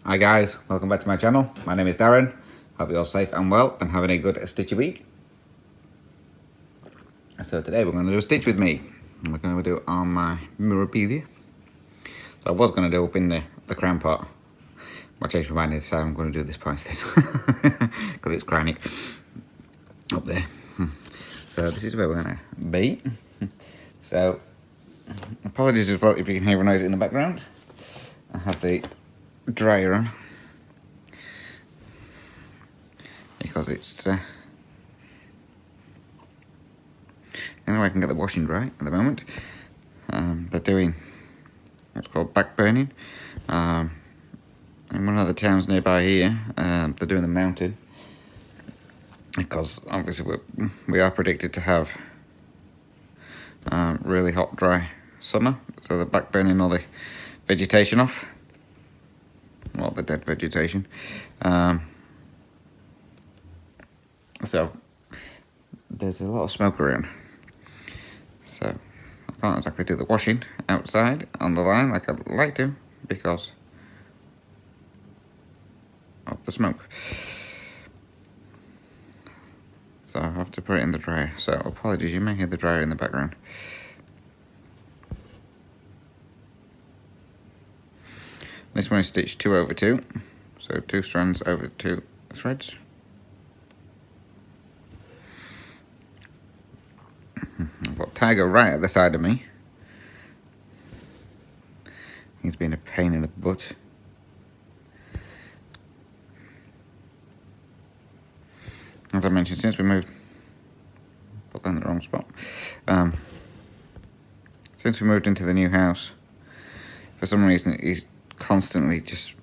Hi guys, welcome back to my channel. My name is Darren. Hope you're all safe and well and having a good stitchy week. So today we're going to do a stitch with me. And we're going to do it on my memorabilia. So I was going to do up in the crown part. I changed my mind and decided I'm going to do this part instead. Because it's crowning up there. So this is where we're going to be. So apologies as well if you can hear a noise in the background. I have the dryer on. Because it's the only way I can get the washing dry at the moment. They're doing what's called back burning. In one of the towns nearby here, they're doing the mountain. Because obviously we are predicted to have really hot, dry summer. So they're back burning all the vegetation off. Well, the dead vegetation. So there's a lot of smoke around. So I can't exactly do the washing outside on the line like I'd like to because of the smoke. So I have to put it in the dryer. So apologies, you may hear the dryer in the background. This one is stitched 2 over 2. So 2 strands over 2 threads. I've got Tiger right at the side of me. He's been a pain in the butt. As I mentioned, since we moved, put that in the wrong spot. Since we moved into the new house, for some reason he's constantly just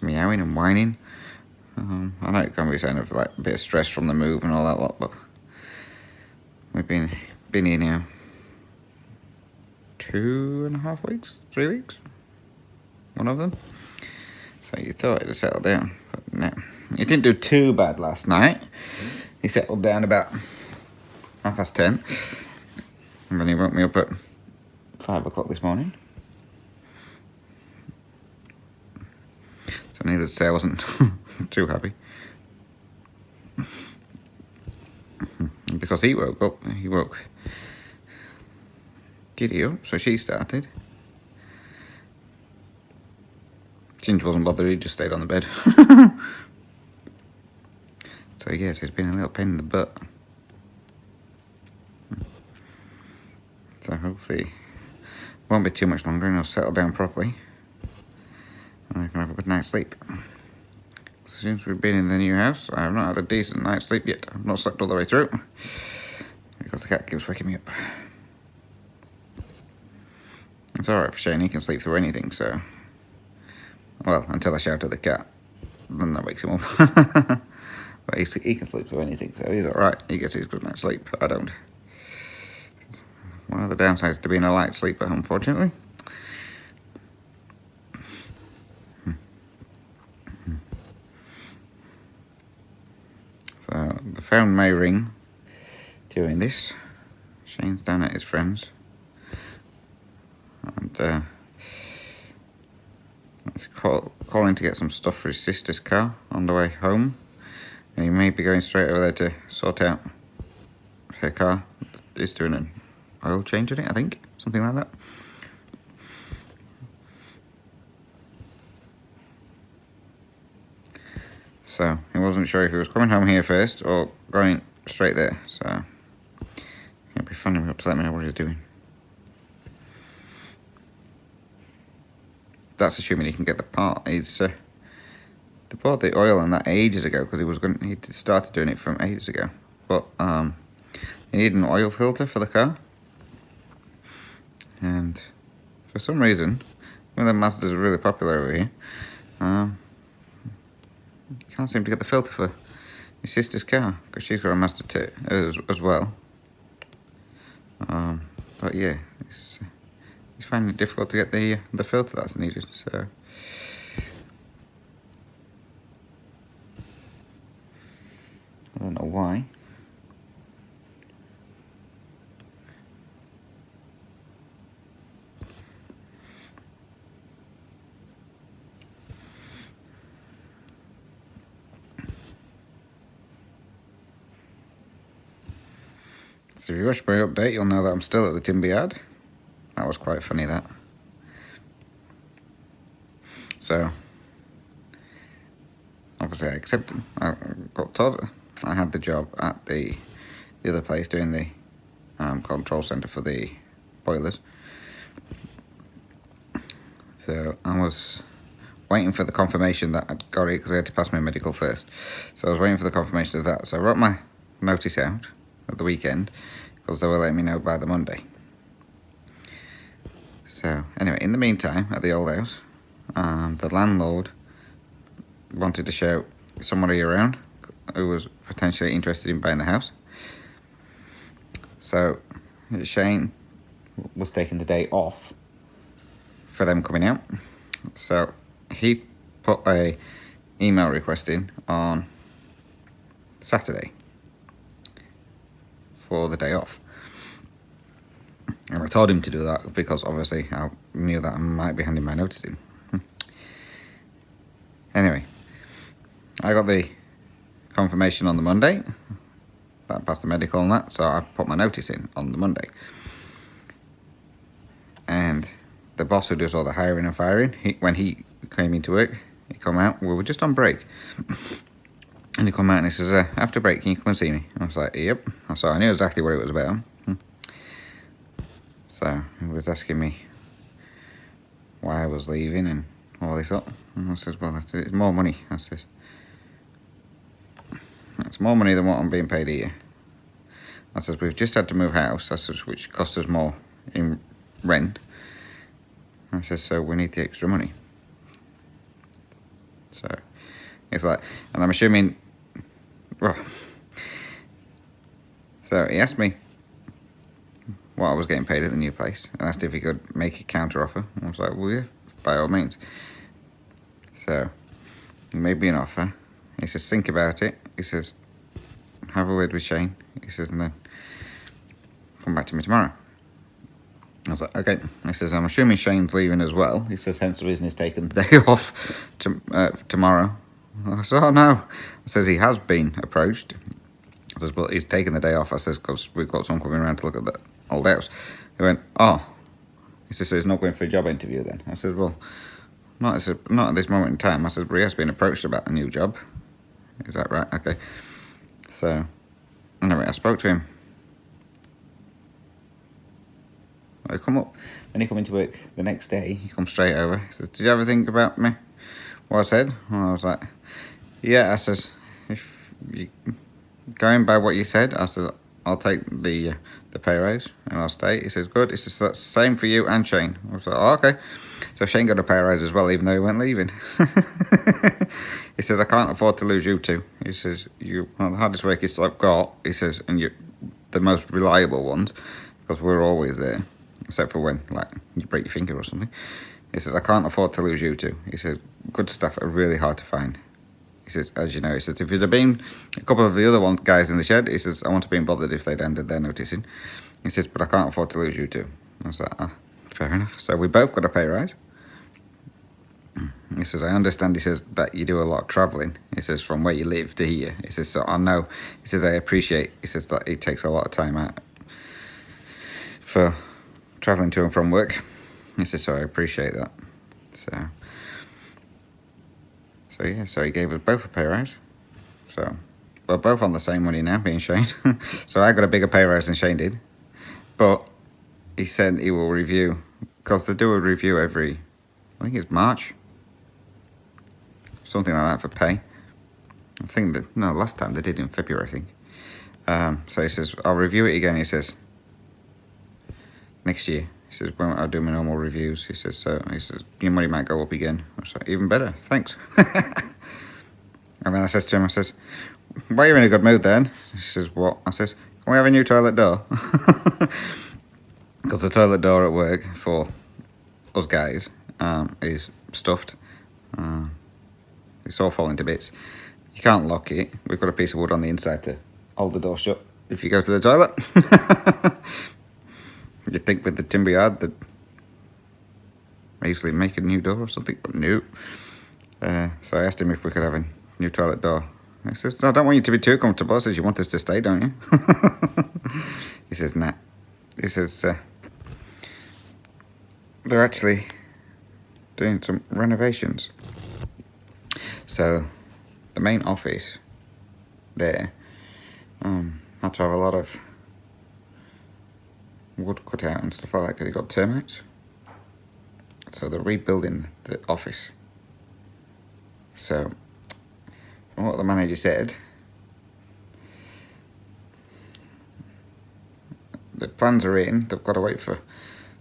meowing and whining. I know it can be a sign of like a bit of stress from the move and all that lot, but we've been here now 2.5 weeks, 3 weeks, one of them. So you thought it'd settle down, but no. It didn't do too bad last night. He settled down about 10:30, and then he woke me up at 5 o'clock this morning. So needless to say, I wasn't too happy. Because he woke up, he woke Giddy up, so she started. Ginger wasn't bothered, he just stayed on the bed. So yeah, so it's been a little pain in the butt. So hopefully it won't be too much longer and I'll settle down properly. And I can have a good night's sleep. So since we've been in the new house, I have not had a decent night's sleep yet. I've not slept all the way through. Because the cat keeps waking me up. It's alright for Shane, he can sleep through anything, so... Well, until I shout at the cat. Then that wakes him up. But he can sleep through anything, so he's alright. He gets his good night's sleep. I don't. It's one of the downsides to being a light sleeper, unfortunately. So, the phone may ring during this. Shane's down at his friend's. And, he's calling to get some stuff for his sister's car on the way home. And he may be going straight over there to sort out her car. He's doing an oil change in it, I think. Something like that. So, he wasn't sure if he was coming home here first or going straight there. So, it'd be funny to let me know what he's doing. That's assuming he can get the part. They bought the oil on that ages ago because he started doing it from ages ago. But he needed an oil filter for the car, and for some reason, one of the Mazdas are really popular over here. You can't seem to get the filter for his sister's car because she's got a Mazda too as well. But yeah, he's finding it difficult to get the filter that's needed. So. I don't know why. So if you watch my update, you'll know that I'm still at the timber yard. That was quite funny, that. So, obviously I accepted. I got told I had the job at the other place doing the control centre for the boilers. So I was waiting for the confirmation that I'd got it because I had to pass my medical first. So I was waiting for the confirmation of that. So I wrote my notice out at the weekend because they were letting me know by the Monday. So anyway, in the meantime, at the old house, the landlord wanted to show somebody around who was potentially interested in buying the house. So Shane was taking the day off for them coming out. So he put a email request in on Saturday for the day off. And I told him to do that because obviously I knew that I might be handing my notice in. Anyway, I got the confirmation on the Monday that I passed the medical and that, so I put my notice in on the Monday. And the boss who does all the hiring and firing, when he came into work, he come out, we were just on break. And he come out and he says, after break, can you come and see me? And I was like, yep. So I knew exactly what it was about. So he was asking me why I was leaving and all this up. And I says, well, it's more money. I says, it's more money than what I'm being paid here. I says, we've just had to move house, I says, which costs us more in rent. I says, so we need the extra money. So it's like, and I'm assuming, well, so he asked me what I was getting paid at the new place and asked if he could make a counter offer. I was like, well, yeah, by all means. So he made me an offer. He says, think about it. He says, have a word with Shane. He says, and then come back to me tomorrow. I was like, okay. He says, I'm assuming Shane's leaving as well. He says, hence the reason he's taken the day off tomorrow. I said, oh no. I says, he has been approached. I says, well, he's taken the day off. I says, because we've got someone coming around to look at the old house. He went, oh. He says, so he's not going for a job interview then? I said, well, not at this moment in time. I said, but he has been approached about a new job. Is that right? Okay. So, anyway, I spoke to him. I come up, when he come into work the next day, he comes straight over. He says, did you ever think about me? What I said? And I was like, yeah. I says, if you going by what you said, I said, I'll take the pay raise and I'll stay. He says, good. He says, that's the same for you and Shane. I was like, oh, okay. So Shane got a pay raise as well, even though he went leaving. He says, I can't afford to lose you two. He says, you're one of the hardest workers I've got. He says, and you're the most reliable ones because we're always there, except for when, like, you break your finger or something. He says, I can't afford to lose you two. He says, good stuff are really hard to find. He says, as you know, he says, if you'd have been a couple of the other guys in the shed, he says, I wouldn't have been bothered if they'd ended their notice in. He says, but I can't afford to lose you two. I was like, fair enough. So we both got a pay rise. He says, I understand, he says, that you do a lot of travelling. He says, from where you live to here. He says, so I know. He says, I appreciate, he says, that it takes a lot of time out for travelling to and from work. He says, so I appreciate that. So yeah, so he gave us both a pay rise. So we're both on the same money now, me and Shane. So I got a bigger pay rise than Shane did. But he said he will review, because they do a review every, I think it's March. Something like that for pay. I think that, no, last time they did in February, I think. So he says, I'll review it again, he says, next year. He says, when I do my normal reviews, he says, your money might go up again. I was like, even better, thanks. And then I says to him, I says, well, you're in a good mood then. He says, what? I says, can we have a new toilet door? Because the toilet door at work for us guys is stuffed. It's all falling to bits. You can't lock it. We've got a piece of wood on the inside to hold the door shut if you go to the toilet. You'd think with the timber yard that easily make a new door or something, but no. So I asked him if we could have a new toilet door. He says, I don't want you to be too comfortable. I says, you want us to stay, don't you? He says, nah. He says, they're actually doing some renovations. So the main office there had to have a lot of wood cut out and stuff like that because it got termites. So they're rebuilding the office. So from what the manager said, the plans are in. They've got to wait for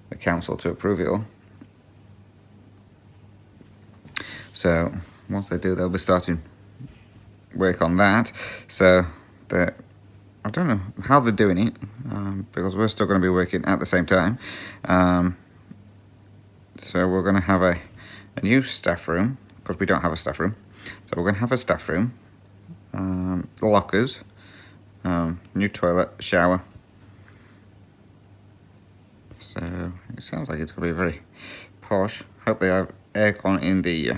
the council to approve it all. So once they do, they'll be starting work on that. So I don't know how they're doing it because we're still going to be working at the same time. So we're going to have a new staff room because we don't have a staff room. So we're going to have a staff room, lockers, new toilet, shower. So it sounds like it's going to be very posh. Hope they have aircon in the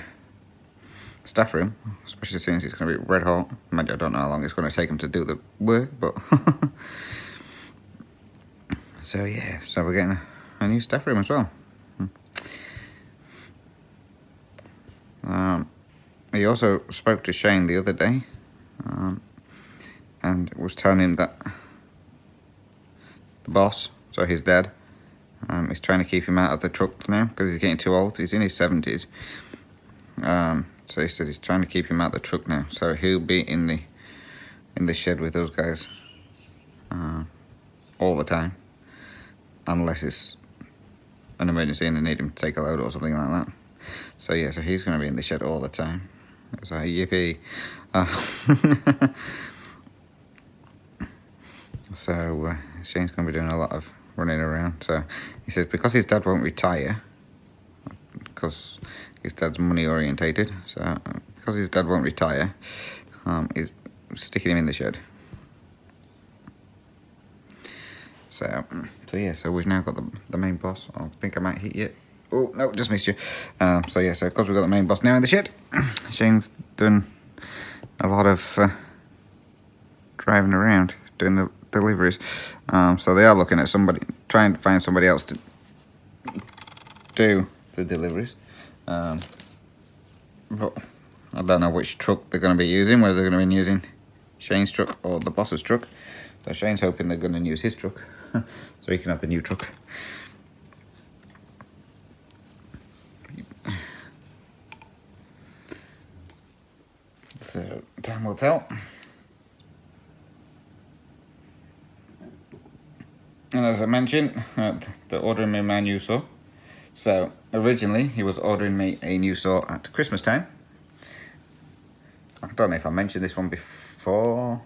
staff room, especially since it's going to be red hot. Maybe I don't know how long it's going to take them to do the work, but so yeah, so we're getting a new staff room as well. He also spoke to Shane the other day and was telling him that the boss, so his dad, is trying to keep him out of the truck now because he's getting too old. He's in his 70s. So he said he's trying to keep him out of the truck now. So he'll be in the shed with those guys all the time, unless it's an emergency and they need him to take a load or something like that. So yeah, so he's going to be in the shed all the time. So yippee. So Shane's going to be doing a lot of running around. So he says because his dad won't retire, because his dad's money orientated, so because his dad won't retire, he's sticking him in the shed. So yeah, so we've now got the main boss. I think I might hit you. Oh no, just missed you. So yeah, so because we've got the main boss now in the shed, Shane's doing a lot of driving around doing the deliveries. So they are looking at trying to find somebody else to do the deliveries. But I don't know which truck they're going to be using, whether they're going to be using Shane's truck or the boss's truck. So Shane's hoping they're going to use his truck so he can have the new truck. So time will tell. And as I mentioned, they're ordering me my new saw. So originally he was ordering me a new saw at Christmas time. I don't know if I mentioned this one before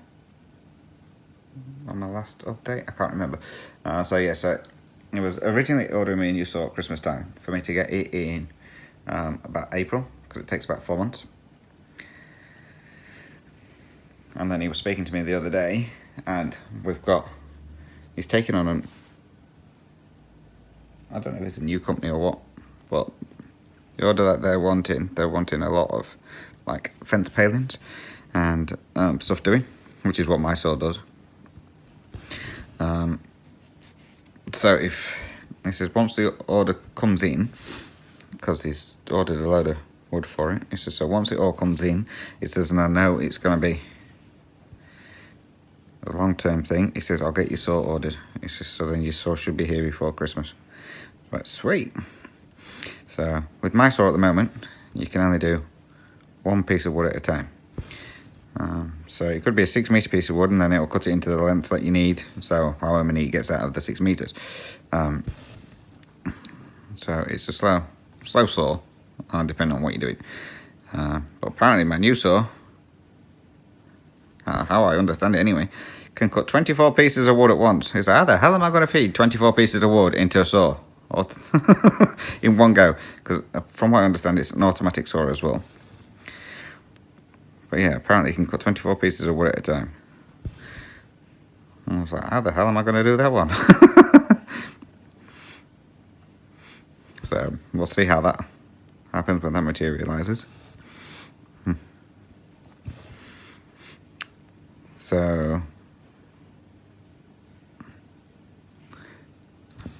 on my last update. I can't remember. So yeah, so it was originally ordering me a new saw at Christmas time for me to get it in about April, because it takes about 4 months. And then he was speaking to me the other day, and he's taken on I don't know if it's a new company or what, but the order that they're wanting a lot of like fence palings and stuff doing, which is what my saw does. So if he says once the order comes in, because he's ordered a load of wood for it, he says so once it all comes in, he says, and I know it's going to be a long-term thing, he says I'll get your saw ordered. He says so then your saw should be here before Christmas. But sweet. So with my saw at the moment, you can only do one piece of wood at a time. So it could be a 6 metre piece of wood, and then it'll cut it into the length that you need, so however many it gets out of the 6 metres. So it's a slow saw, depending on what you're doing. But apparently my new saw, how I understand it anyway, can cut 24 pieces of wood at once. It's like, how the hell am I going to feed 24 pieces of wood into a saw in one go? Because from what I understand, it's an automatic saw as well. But yeah, apparently you can cut 24 pieces of wood at a time. And I was like, how the hell am I going to do that one? So we'll see how that happens when that materializes. So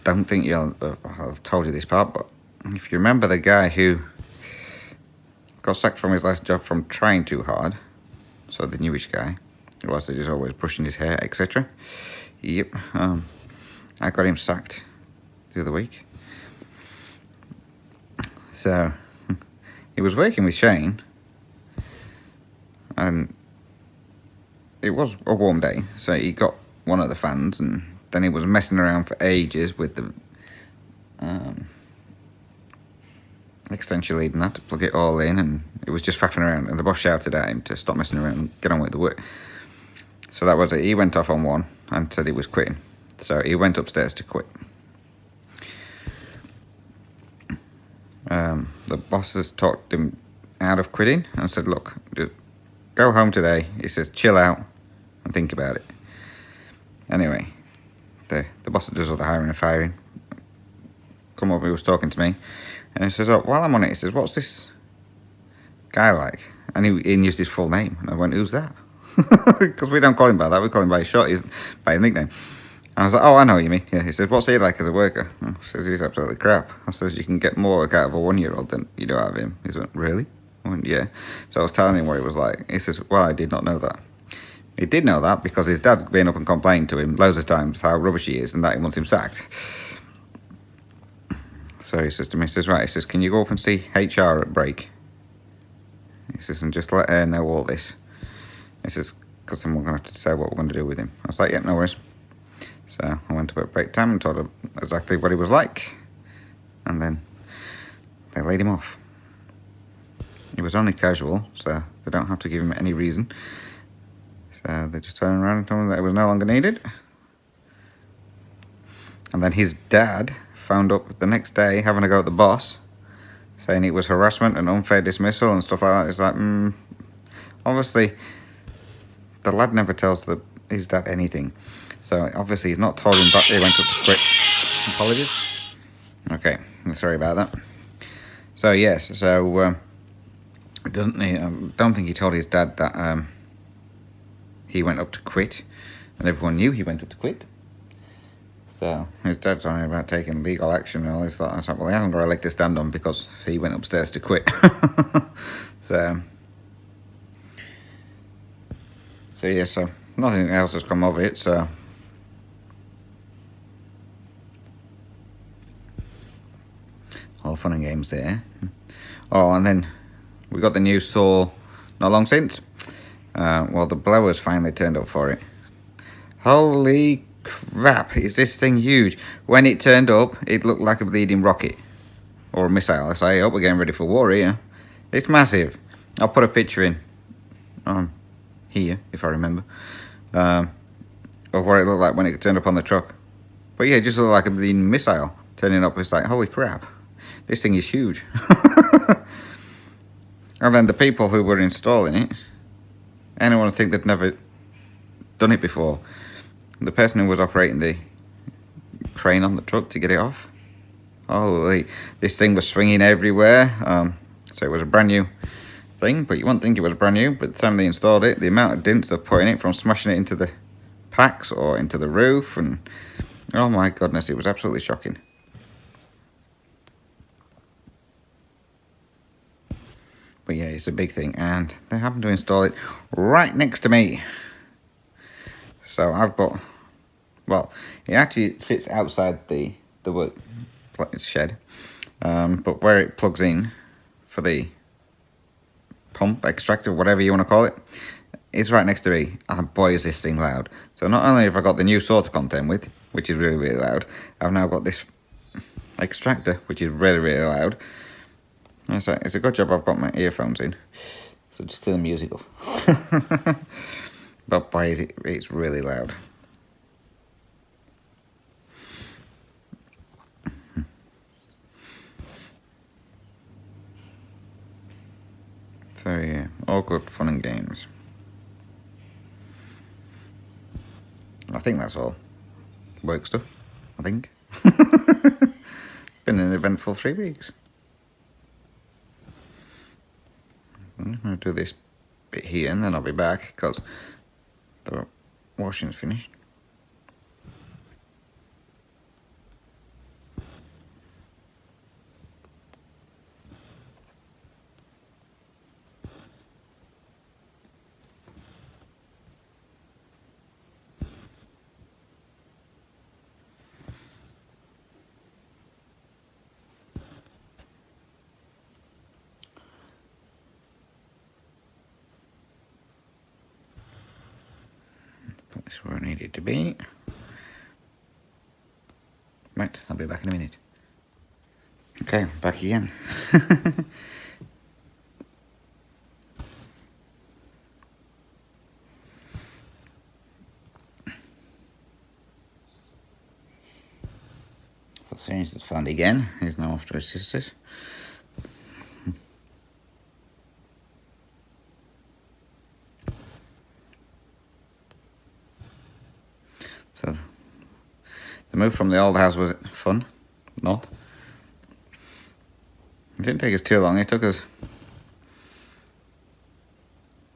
don't think I've told you this part, but if you remember the guy who got sacked from his last job from trying too hard, so the newish guy, who was just always brushing his hair, etc. Yep, I got him sacked the other week. So he was working with Shane, and it was a warm day, so he got one of the fans, and then he was messing around for ages with the extension lead and that to plug it all in, and it was just faffing around, and the boss shouted at him to stop messing around and get on with the work. So that was it. He went off on one and said he was quitting. So he went upstairs to quit. The boss has talked him out of quitting and said, look, just go home today. He says, chill out and think about it. Anyway, the boss that does all the hiring and firing come up, he was talking to me, and he says, oh, while I'm on it, he says, what's this guy like? And he used his full name, and I went, who's that? Because we don't call him by that, we call him by his nickname. I was like, oh, I know what you mean. Yeah, he said, what's he like as a worker? I says, he's absolutely crap. I says, you can get more work out of a 1-year-old than you do out of him. He went, really? I went, yeah. So I was telling him what he was like. He says, well, I did not know that. He did know that because his dad's been up and complained to him loads of times how rubbish he is and that he wants him sacked. So he says to me, he says, right, he says, can you go up and see HR at break? He says, and just let her know all this. He says, because then we're going to have to decide what we're going to do with him. I was like, yep, no worries. So I went up at break time and told her exactly what he was like, and then they laid him off. He was only casual, so they don't have to give him any reason. So they just turned around and told him that it was no longer needed. And then his dad found up the next day having a go at the boss, saying it was harassment and unfair dismissal and stuff like that. It's like, obviously, the lad never tells his dad anything. So obviously he's not told him that he went up to quit. Apologies. Okay, sorry about that. So yes, so I don't think he told his dad that he went up to quit, and everyone knew he went up to quit. So his dad's on about taking legal action and all this. I was like, well, he hasn't got a leg to stand on because he went upstairs to quit. So yeah, so nothing else has come of it. So all fun and games there. Oh, and then we got the news saw not long since. Well, the blowers finally turned up for it. Holy crap, is this thing huge? When it turned up, it looked like a bleeding rocket. Or a missile. I say, we're getting ready for war here. It's massive. I'll put a picture in here, if I remember, of what it looked like when it turned up on the truck. But yeah, it just looked like a bleeding missile turning up. It's like, holy crap. This thing is huge. And then the people who were installing it, anyone would think they'd never done it before. The person who was operating the crane on the truck to get it off, holy, this thing was swinging everywhere. So it was a brand new thing, but you wouldn't think it was brand new. But the time they installed it, the amount of dents they're putting it from smashing it into the packs or into the roof, and oh my goodness, it was absolutely shocking. But yeah, it's a big thing, and they happen to install it right next to me. So I've got, well, it actually sits outside the work shed, but where it plugs in for the pump, extractor, whatever you want to call it, it's right next to me. And boy, is this thing loud. So not only have I got the new saw to contend with, which is really, really loud, I've now got this extractor, which is really, really loud. So it's a good job I've got my earphones in, so just turn the music off. But boy, it's really loud. So yeah, all good fun and games. I think that's all. Work stuff, I think. Been an eventful 3 weeks. I'm going to do this bit here and then I'll be back because the washing's finished. This is where I need it to be. Right, I'll be back in a minute. Okay, back again. The series is found again. He's now off to his sisters. So the move from the old house was fun, not. It didn't take us too long. It took us.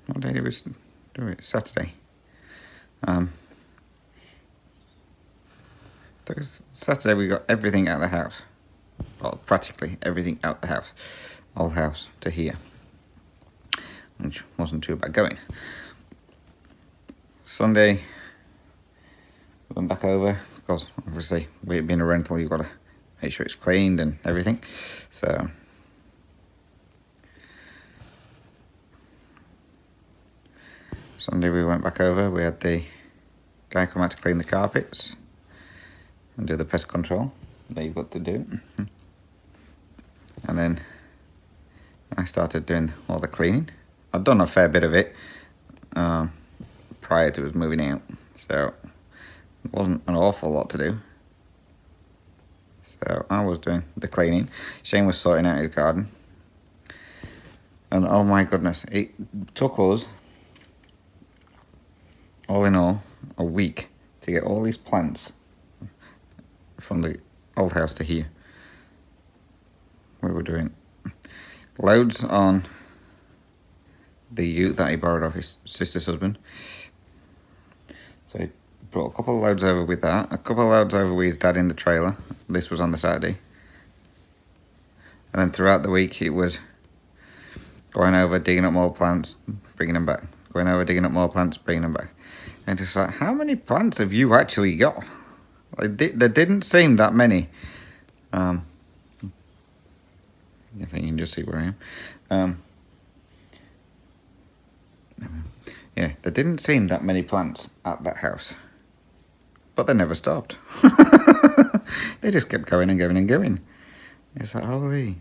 What day did we do it? Saturday. Took us Saturday. We got everything out of the house. Well, practically everything out the house. Old house to here, which wasn't too bad going. Sunday, we went back over because obviously, with it being a rental, you've got to make sure it's cleaned and everything. So. Sunday we went back over, we had the guy come out to clean the carpets and do the pest control that you've got to do. And then I started doing all the cleaning. I'd done a fair bit of it prior to us moving out, so it wasn't an awful lot to do. So I was doing the cleaning, Shane was sorting out his garden. And oh my goodness, it took us all in all, a week to get all these plants from the old house to here. We were doing loads on the ute that he borrowed off his sister's husband. So he brought a couple of loads over with that, a couple of loads over with his dad in the trailer. This was on the Saturday. And then throughout the week it was going over, digging up more plants, bringing them back. Going over, digging up more plants, bringing them back. And it's like, how many plants have you actually got? Like, there didn't seem that many. I think you can just see where I am. Yeah, there didn't seem that many plants at that house. But they never stopped. They just kept going and going and going. It's like, holy.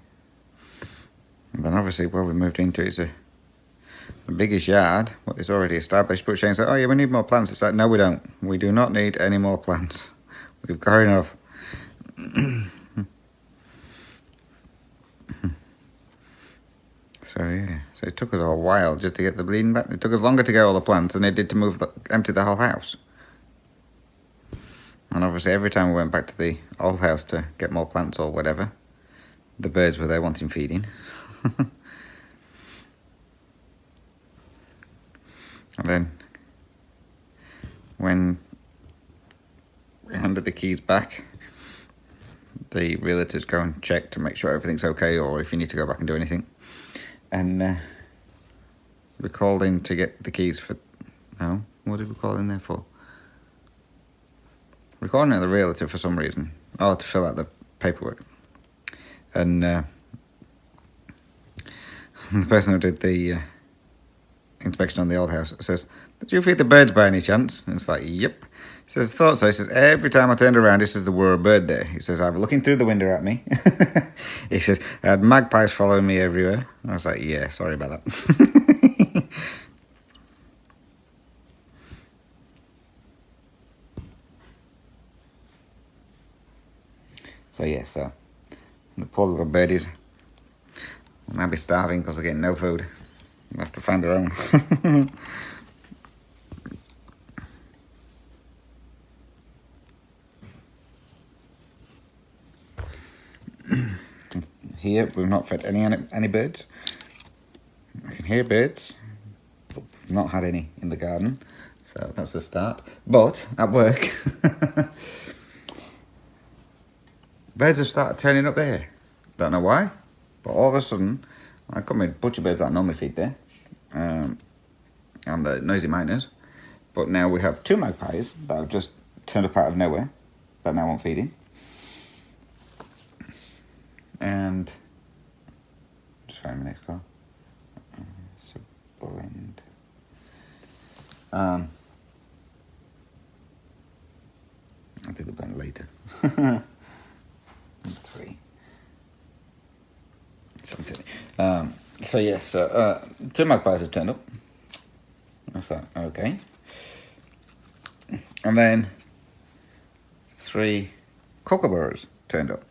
And then obviously, where we moved into, it's the biggest yard, what is already established. But Shane's like, oh yeah, we need more plants. It's like, no, we don't. We do not need any more plants. We've got enough. So yeah, so it took us a while just to get the bleeding back. It took us longer to get all the plants than it did to empty the whole house. And obviously every time we went back to the old house to get more plants or whatever, the birds were there wanting feeding. And then when we handed the keys back, the realtors go and check to make sure everything's okay or if you need to go back and do anything. And we called in to get the keys for... No, what did we call in there for? We called in the realtor for some reason. Oh, to fill out the paperwork. And the person who did the inspection on the old house says, did you feed the birds by any chance? And it's like, yep. He says, thought so. He says, every time I turned around, he says, there were a bird there. He says, I was looking through the window at me. He says, I had magpies following me everywhere. I was like, yeah, sorry about that. So yeah, so the poor little birdies will now be starving because they're getting no food. They'll have to find their own. Here we've not fed any birds. I can hear birds, but we've not had any in the garden. So that's the start. But at work, birds have started turning up there. Don't know why, but all of a sudden, I got my butcher birds that I normally feed there, and the noisy miners. But now we have two magpies that have just turned up out of nowhere that now want feeding. And just find my next call. It's a blend. 3. Something. So yeah, so 2 magpies have turned up. That's that. Okay. And then 3 kookaburras turned up.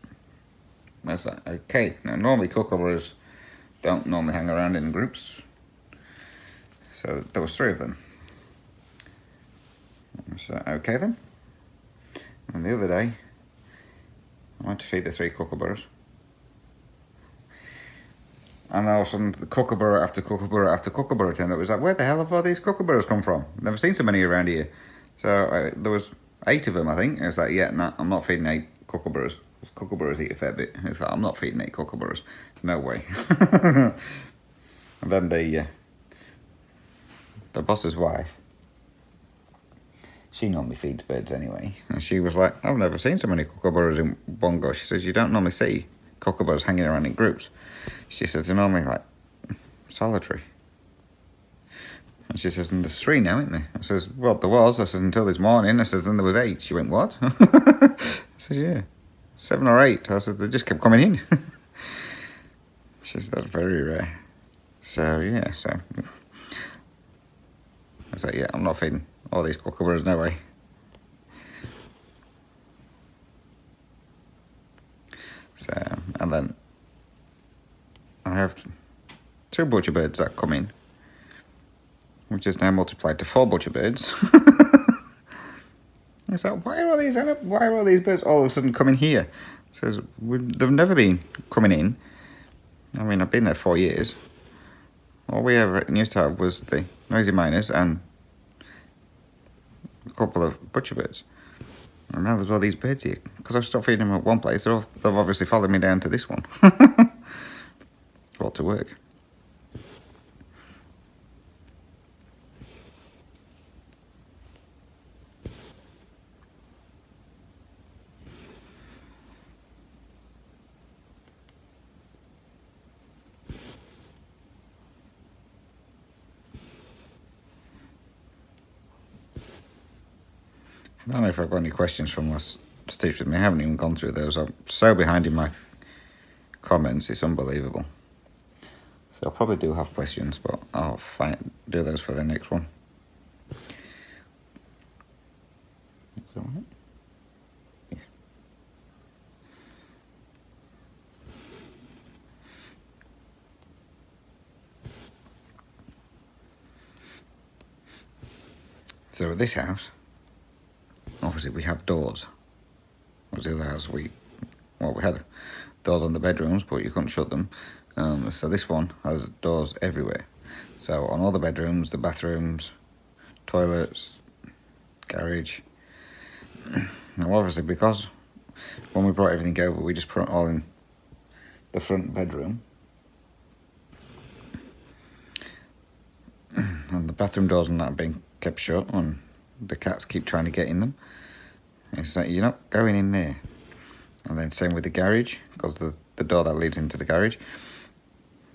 That's that. Okay. Now normally kookaburras don't normally hang around in groups. So there was 3 of them. So okay then. And the other day, I went to feed the 3 kookaburras. And all of a sudden, the kookaburra after kookaburra after kookaburra turned up. It was like, where the hell have all these kookaburras come from? Never seen so many around here. So there was 8 of them, I think. It was like, yeah, no, I'm not feeding 8 kookaburras. Kookaburras eat a fair bit. It's like, I'm not feeding 8 kookaburras. No way. And then the boss's wife, she normally feeds birds anyway. And she was like, I've never seen so many kookaburras in one go. She says, you don't normally see kookaburras hanging around in groups. She says, they're normally like solitary. And she says, and there's 3 now, isn't there? I says, well, there was. I says, until this morning. I says, then there was 8. She went, what? I says, yeah, 7 or 8. I said, they just kept coming in. She says, that's very rare. So, yeah, so. I was like, yeah, I'm not feeding all these kookaburras, no way. So, and then I have 2 butcher birds that come in, which is now multiplied to 4 butcher birds. It's like, why are all these birds all of a sudden coming here? It says, they've never been coming in. I mean, I've been there 4 years. All we ever used to have was the noisy miners and a couple of butcher birds. And now there's all these birds here. Because I've stopped feeding them at one place, they've obviously followed me down to this one. Well, to work. I don't know if I've got any questions from last Stitch with me. I haven't even gone through those. I'm so behind in my comments, it's unbelievable. So I probably do have questions, but I'll do those for the next one. That's all right. Yes. So at this house, obviously we have doors. Whereas the other house we had doors on the bedrooms, but you couldn't shut them. So this one has doors everywhere. So on all the bedrooms, the bathrooms, toilets, garage. Now obviously because when we brought everything over, we just put it all in the front bedroom. And the bathroom doors and that are being kept shut, and the cats keep trying to get in them. It's like, you're not going in there. And then same with the garage, because the door that leads into the garage,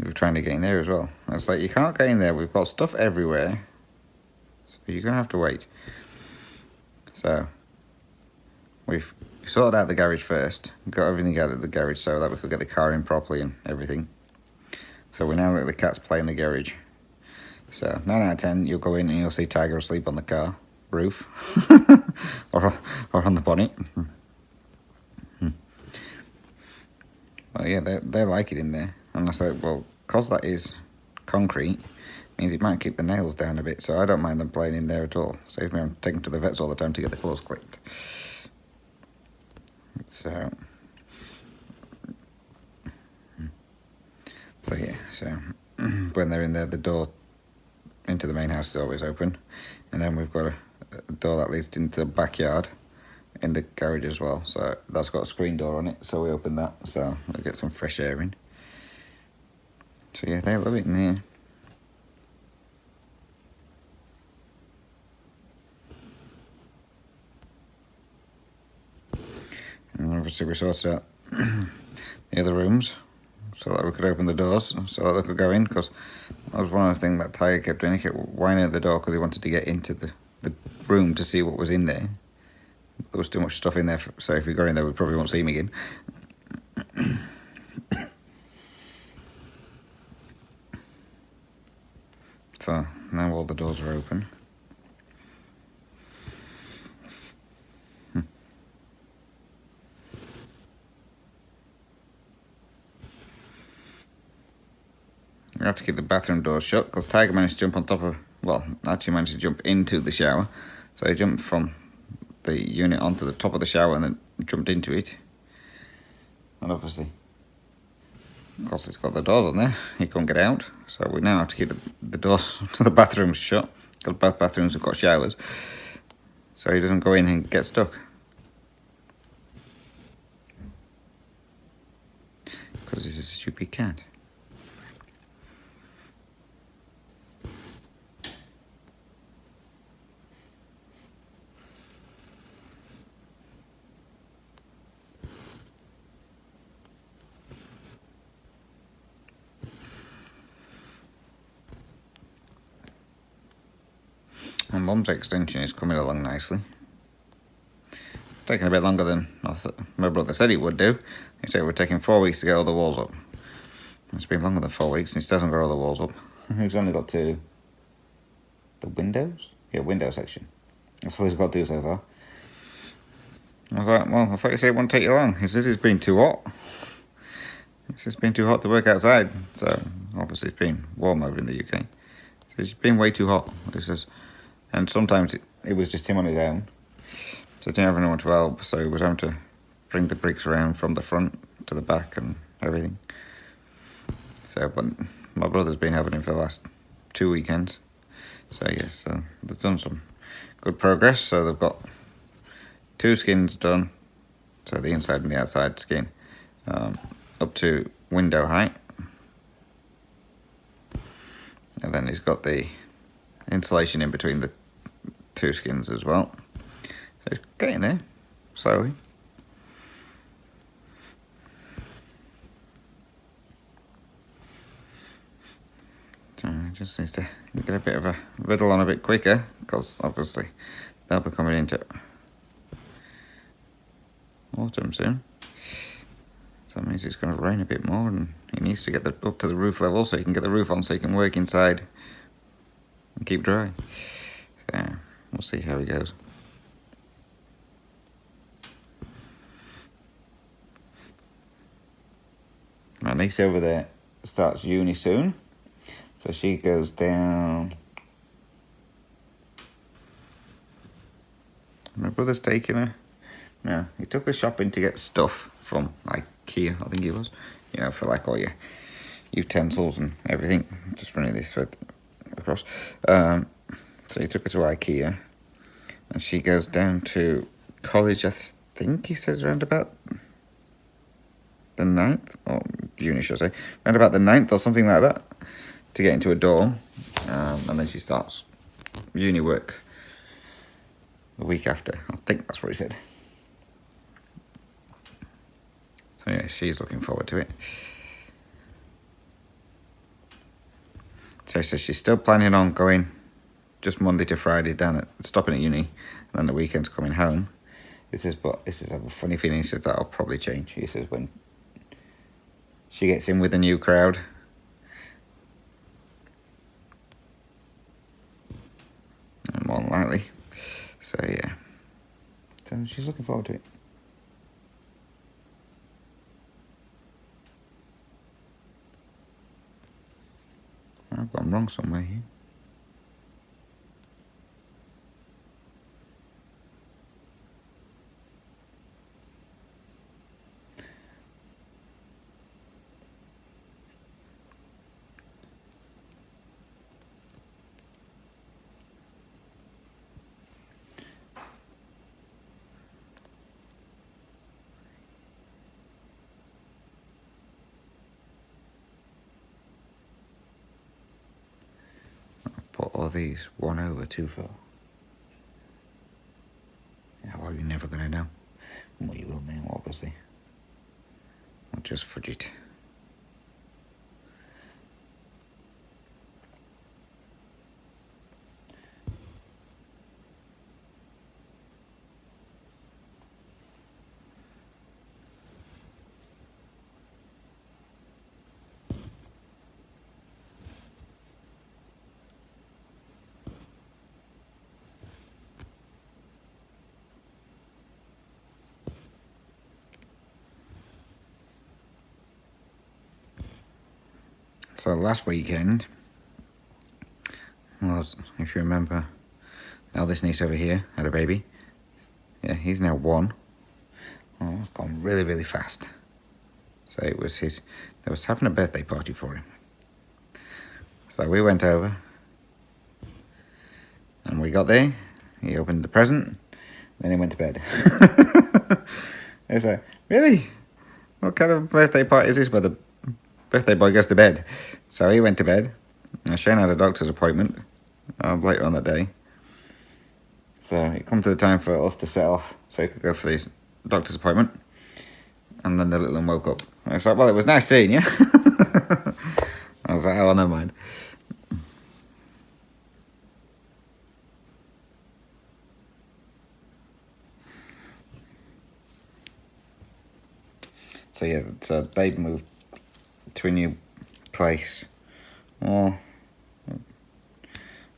we're trying to get in there as well. And it's like, you can't get in there, we've got stuff everywhere, so you're going to have to wait. So we've sorted out the garage first, got everything out of the garage so that we could get the car in properly and everything. So we now let the cats play in the garage. So 9 out of 10, you'll go in and you'll see Tiger asleep on the car roof or on the bonnet. Well, yeah, they like it in there. And I said, well, because that is concrete, means it might keep the nails down a bit, so I don't mind them playing in there at all. Saves me, I'm taking them to the vets all the time to get the claws clipped. So yeah, so when they're in there, the door into the main house is always open, and then we've got a door that leads into the backyard in the garage as well, so that's got a screen door on it, so we open that so they get some fresh air in. So yeah, they love it in there. And obviously we sorted out the other rooms so that we could open the doors so that they could go in, because that was one of the things that Tiger kept doing. He kept whining at the door because he wanted to get into the room to see what was in there. There was too much stuff in there, so if we got in there, we probably won't see him again. So now all the doors are open. You have to keep the bathroom doors shut because Tiger managed to jump on top of, well, actually managed to jump into the shower. So he jumped from the unit onto the top of the shower and then jumped into it. And obviously, of course, it's got the doors on there. He couldn't get out. So we now have to keep the doors to the bathrooms shut because both bathrooms have got showers. So he doesn't go in and get stuck. Because he's a stupid cat. And Mum's extension is coming along nicely. It's taking a bit longer than my brother said it would do. He said it would take him 4 weeks to get all the walls up. It's been longer than 4 weeks and he still hasn't got all the walls up. He's only got to the windows? Yeah, window section. That's what he's got to do so far. I was like, well, I thought you said it wouldn't take you long. He says it's been too hot. It's just been too hot to work outside. So, obviously it's been warm over in the UK. So it's been way too hot, he says. And sometimes it was just him on his own. So he didn't have anyone to help. So he was having to bring the bricks around from the front to the back and everything. So, but my brother's been helping him for the last 2 weekends. So yes, they've done some good progress. So they've got 2 skins done. So the inside and the outside skin. Up to window height. And then he's got the insulation in between the 2 skins as well. So it's getting there, slowly. So it just needs to get a bit of a riddle on a bit quicker, because obviously they'll be coming into autumn soon. So that means it's going to rain a bit more, and he needs to get up to the roof level so he can get the roof on so he can work inside and keep dry. So we'll see how he goes. My niece over there starts uni soon, so she goes down. My brother's taking her. No, he took her shopping to get stuff from IKEA, I think it was. You know, for like all your utensils and everything. Just running this thread across. So he took her to IKEA, and she goes down to college, I think he says around about the 9th, or uni should I say, around about the 9th or something like that, to get into a dorm, and then she starts uni work the week after. I think that's what he said. So yeah, she's looking forward to it. So she says she's still planning on going just Monday to Friday stopping at uni, and then the weekend's coming home. He says, but this is a funny feeling. He says that'll probably change. He says when she gets in with a new crowd. More than likely. So yeah. So she's looking forward to it. I've gone wrong somewhere here. Put all these 1 over too far. Yeah, well, you're never going to know. Well, you will now, obviously. I'll just fudge it. So last weekend was, if you remember, eldest niece over here had a baby. Yeah, he's now 1. Well, that's gone really, really fast. So it was they was having a birthday party for him. So we went over, and we got there. He opened the present, then he went to bed. It's like, really? What kind of birthday party is this where the birthday boy goes to bed? So he went to bed. Shane had a doctor's appointment later on that day. So it come to the time for us to set off so he could go for his doctor's appointment. And then the little one woke up. I was like, well, it was nice seeing you. I was like, oh, never mind. So yeah, so they moved to a new place. A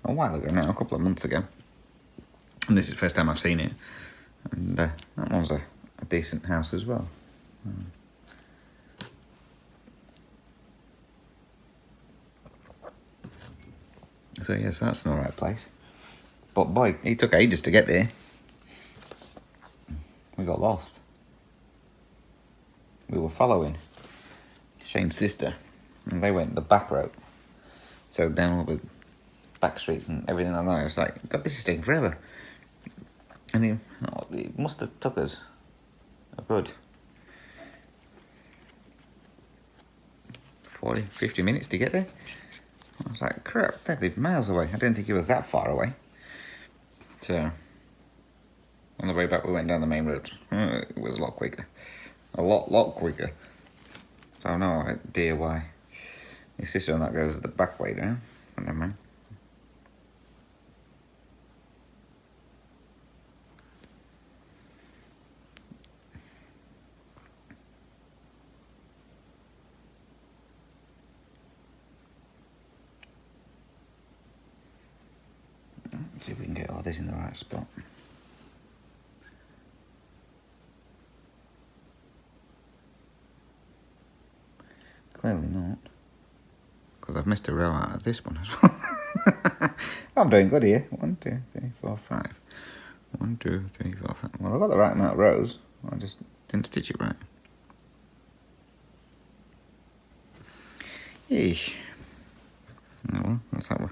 while ago now, a couple of months ago. And this is the first time I've seen it. And that one's a decent house as well. So yes, that's an alright place. But boy, it took ages to get there. We got lost. We were following Shane's sister, and they went the back road. So down all the back streets and everything like that. I was like, God, this is taking forever. And it must have took us a good 40, 50 minutes to get there. I was like, crap, they live miles away. I didn't think it was that far away. So, on the way back, we went down the main road. It was a lot quicker. A lot quicker. So, no idea why your sister and that goes the back way down. But never mind. Let's see if we can get all this in the right spot. Clearly not. Because I've missed a row out of this one as well. I'm doing good here. 1, 2, 3, 4, 5. 1, 2, 3, 4, 5. Well, I've got the right amount of rows. I just didn't stitch it right. Yeesh. Oh well, that's that one.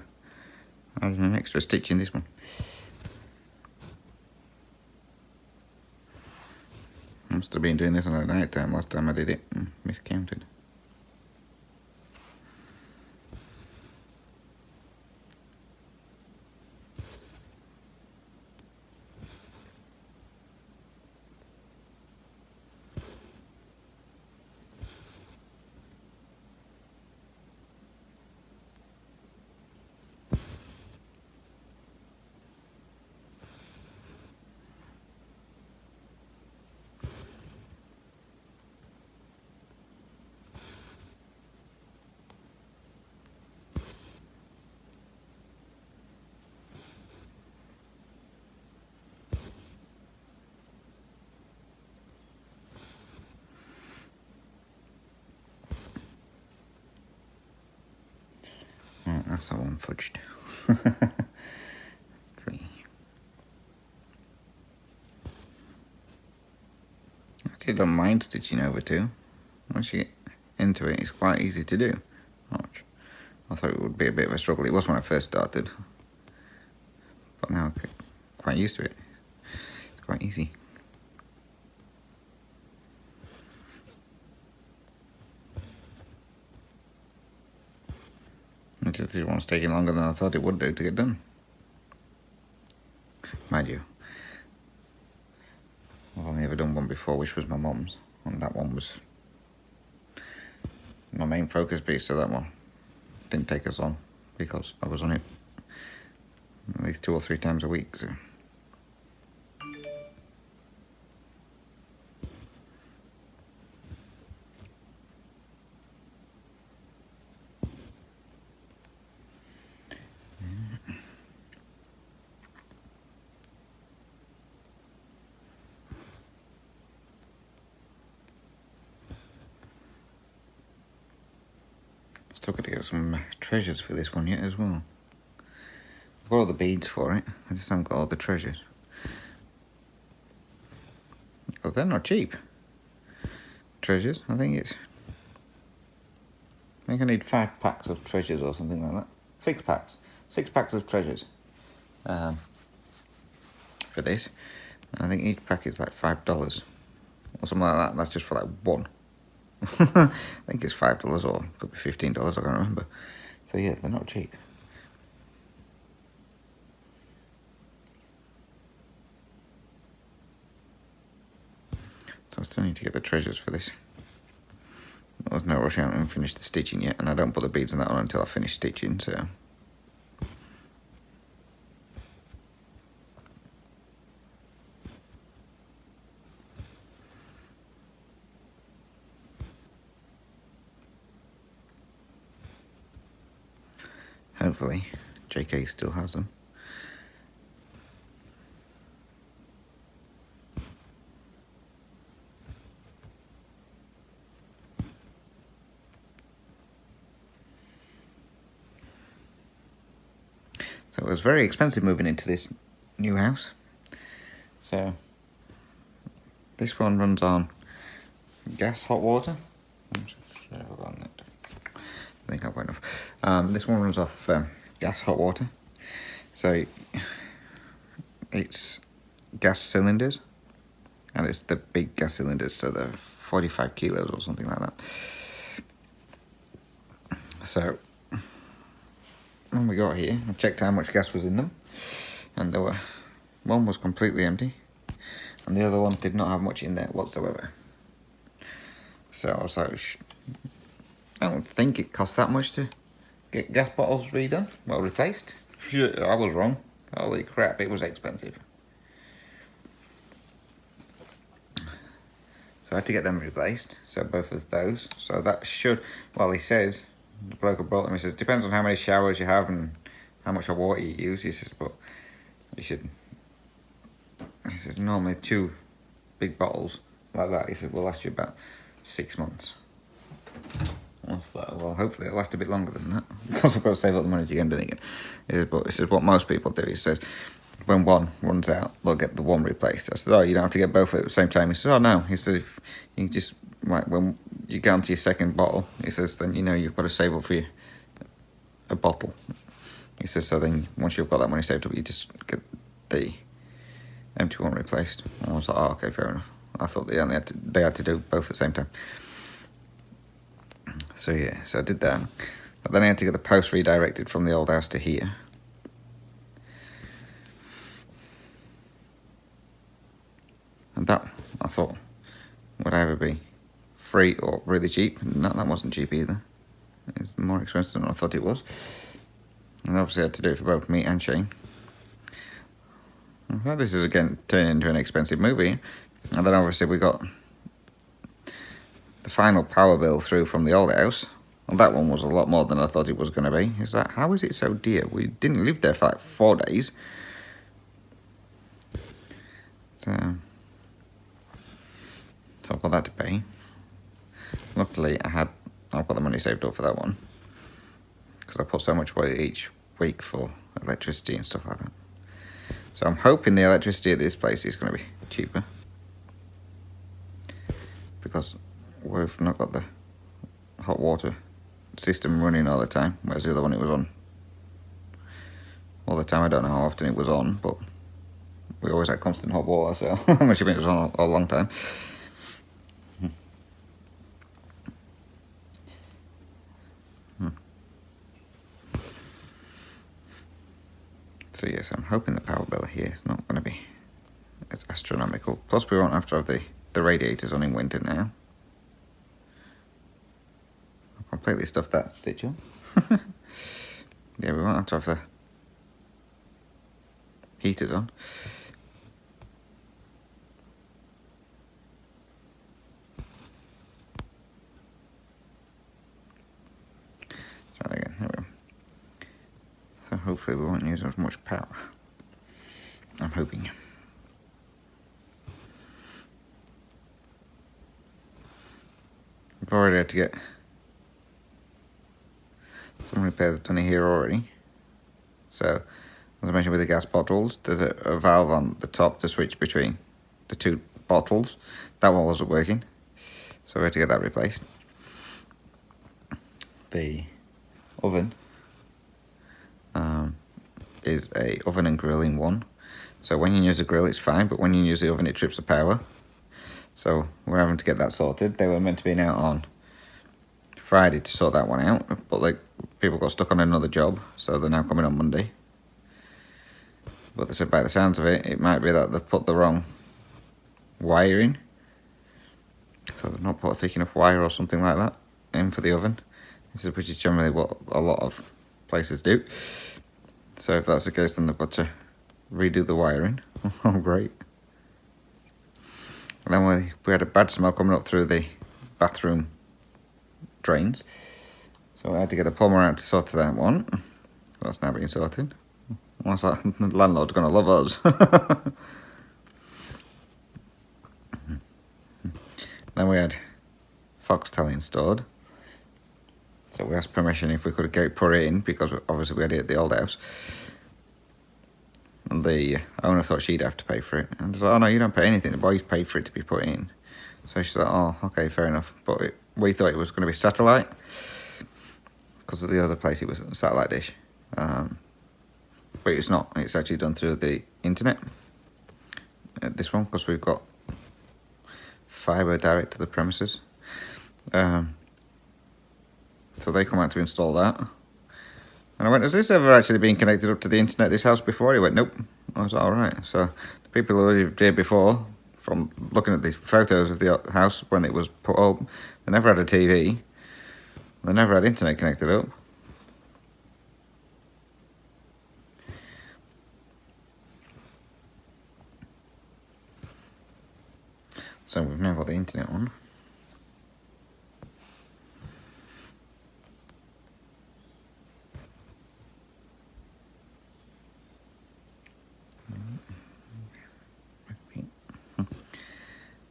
I had an extra stitch in this one. I must have been doing this on a night time last time I did it and miscounted. Oh, that's that one fudged. 3. I actually don't mind stitching over 2. Once you get into it, it's quite easy to do. Watch. I thought it would be a bit of a struggle. It was when I first started. But now I'm quite used to it. It's quite easy. This one's taking longer than I thought it would do to get done. Mind you, I've only ever done one before, which was my mum's, and that one was my main focus piece, so that one didn't take as long because I was on it at least 2 or 3 times a week. So. Still got to get some treasures for this one yet as well. I've got all the beads for it, I just haven't got all the treasures. Because they're not cheap. Treasures, I think I need 5 packs of treasures or something like that. 6 packs. 6 packs of treasures. For this. And I think each pack is like $5 or something like that. That's just for like one. I think it's $5 or it could be $15, I can't remember. So yeah, they're not cheap. So I still need to get the treasures for this. There's no rush, I haven't finished the stitching yet, and I don't put the beads on that one until I finish stitching, so. Hopefully, JK still has them. So it was very expensive moving into this new house. So this one runs on gas, hot water. I think I've got enough. This one runs off gas, hot water. So it's gas cylinders, and it's the big gas cylinders, so they're 45 kilos or something like that. So when we got here, I checked how much gas was in them, and one was completely empty, and the other one did not have much in there whatsoever. So I was like, I don't think it cost that much to get gas bottles redone, well replaced. I was wrong. Holy crap, it was expensive. So I had to get them replaced, so both of those. So that should, well, he says, the bloke who brought them, he says, depends on how many showers you have and how much water you use. He says, but you should, he says, normally 2 big bottles like that, he said, will last you about 6 months. What's that? Well, hopefully it'll last a bit longer than that, because I've got to save up the money to get them done again. But this is what most people do. He says, when one runs out, they'll get the one replaced. I said, oh, you don't have to get both at the same time. He said, oh, no. He said, you just, like, when you get onto your second bottle, he says, then you know you've got to save up for a bottle. He says, so then once you've got that money saved up, you just get the empty one replaced. And I was like, oh, okay, fair enough. I thought they had to do both at the same time. So yeah, so I did that. But then I had to get the post redirected from the old house to here. And that, I thought, would either be free or really cheap. No, that wasn't cheap either. It's more expensive than I thought it was. And obviously I had to do it for both me and Shane. Well, this is again turning into an expensive movie. And then obviously we got the final power bill through from the old house. Well, that one was a lot more than I thought it was going to be. Is that, how is it so dear? We didn't live there for like 4 days. So I've got that to pay. Luckily, I've got the money saved up for that one, because I put so much away each week for electricity and stuff like that. So I'm hoping the electricity at this place is going to be cheaper, because we've not got the hot water system running all the time, whereas the other one, it was on all the time. I don't know how often it was on, but we always had constant hot water, so I'm assuming it was on a long time. So yes, I'm hoping the power bill here is not going to be as astronomical. Plus we won't have to have the radiators on in winter now. I've completely stuffed that stitch on. Yeah, we won't have to have the heaters on. Try that again, there we go. So hopefully we won't use as much power. I'm hoping. I've already had to get some repairs I've done here already. So, as I mentioned with the gas bottles, there's a valve on the top to switch between the two bottles. That one wasn't working, so we had to get that replaced. The oven is a oven and grill in one. So when you use the grill, it's fine, but when you use the oven, it trips the power. So we're having to get that sorted. They were meant to be out on Friday to sort that one out, but like people got stuck on another job, so they're now coming on Monday. But they said by the sounds of it, it might be that they've put the wrong wire in. So they've not put a thick enough wire or something like that in for the oven. Which is generally what a lot of places do. So if that's the case, then they've got to redo the wiring. Oh, great. And then we had a bad smell coming up through the bathroom drains. So I had to get the plumber out to sort that one. That's now being sorted. What's that? The landlord's going to love us. Then we had Foxtel installed. So we asked permission if we could get it put in, because obviously we had it at the old house. And the owner thought she'd have to pay for it. And I was like, oh no, you don't pay anything, the boys paid for it to be put in. So she's like, oh, okay, fair enough. But we thought it was going to be satellite, because of the other place it was a satellite dish. But it's not, it's actually done through the internet. This one, because we've got fibre direct to the premises. So they come out to install that. And I went, has this ever actually been connected up to the internet, this house, before? He went, nope. I was like, all right. So the people who lived here before, from looking at the photos of the house when it was put up, they never had a TV. They never had internet connected up. So we've now got the internet on.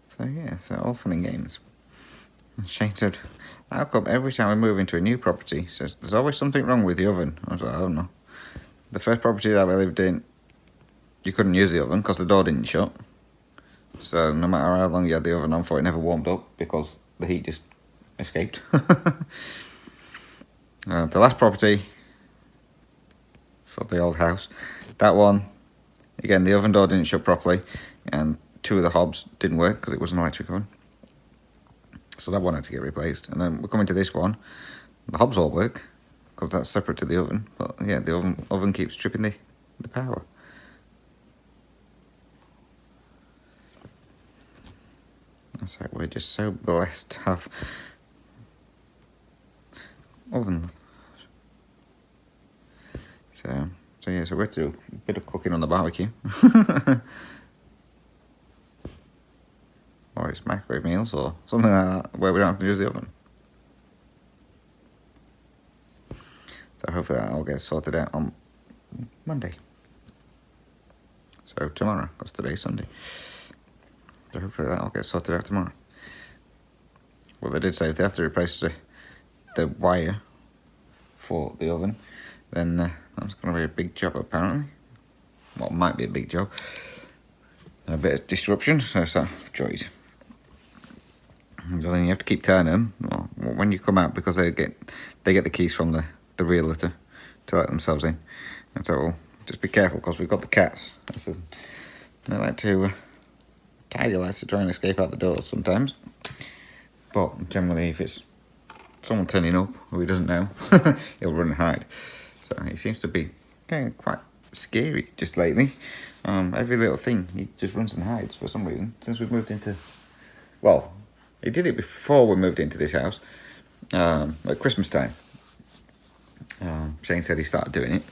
So yeah, so all fun and games. And Shane said, how come every time we move into a new property, says there's always something wrong with the oven? I was like, I don't know. The first property that we lived in, you couldn't use the oven because the door didn't shut. So no matter how long you had the oven on for, it never warmed up because the heat just escaped. The last property for the old house, that one, again, the oven door didn't shut properly, and two of the hobs didn't work because it was an electric oven. So that one had to get replaced. And then we're coming to this one. The hobs all work because that's separate to the oven. But yeah, the oven keeps tripping the power. That's like, we're just so blessed to have oven. So yeah, so we're to do a bit of cooking on the barbecue. Or it's microwave meals or something like that, where we don't have to use the oven. So hopefully that all gets sorted out on Monday. So tomorrow, because today's Sunday. So hopefully that all gets sorted out tomorrow. Well, they did say if they have to replace the wire for the oven, then that's going to be a big job apparently. Well, it might be a big job. And a bit of disruption, so it's joys. And then you have to keep turning them when you come out, because they get the keys from the realtor to let themselves in. And so just be careful, because we've got the cats. They like to Tiger likes to try and escape out the doors sometimes. But generally, if it's someone turning up who he doesn't know, he'll run and hide. So he seems to be getting quite scary just lately. Every little thing, he just runs and hides for some reason. Since we've moved into... Well, he did it before we moved into this house. At Christmas time. Shane said he started doing it.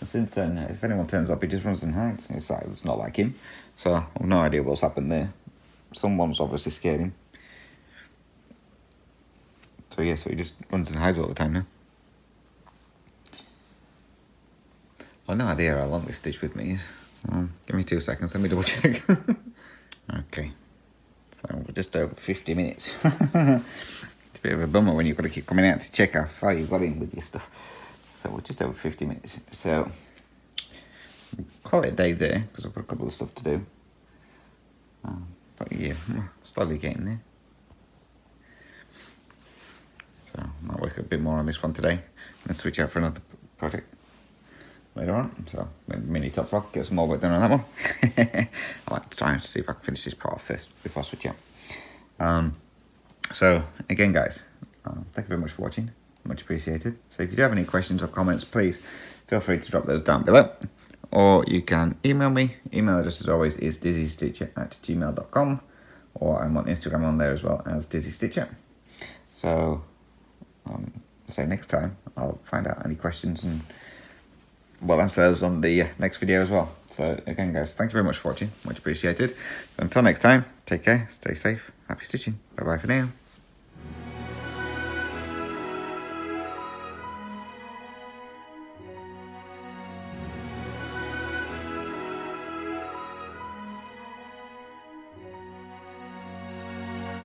And since then, if anyone turns up, he just runs and hides. It's not like him. So I've no idea what's happened there. Someone's obviously scared him. So yeah, so he just runs and hides all the time now. I've no idea how long this stitch with me is. Give me 2 seconds, let me double check. Okay. So we're just over 50 minutes. To a bit of a bummer when you've got to keep coming out to check how far you got in with your stuff. So we're just over 50 minutes. So we'll call it a day there because I've got a couple of stuff to do. But yeah, we're slowly getting there. So I might work a bit more on this one today and switch out for another project later on. So mini top rock, get some more work done on that one. I might try and see if I can finish this part first before I switch out. So again, guys, thank you very much for watching. Much appreciated. So if you do have any questions or comments, please feel free to drop those down below. Or you can email me. Email address, as always, is dizzystitcher@gmail.com. Or I'm on Instagram on there as well as dizzystitcher. So say next time I'll find out any questions and answer those on the next video as well. So again, guys, thank you very much for watching. Much appreciated. Until next time, take care, stay safe, happy stitching. Bye bye for now.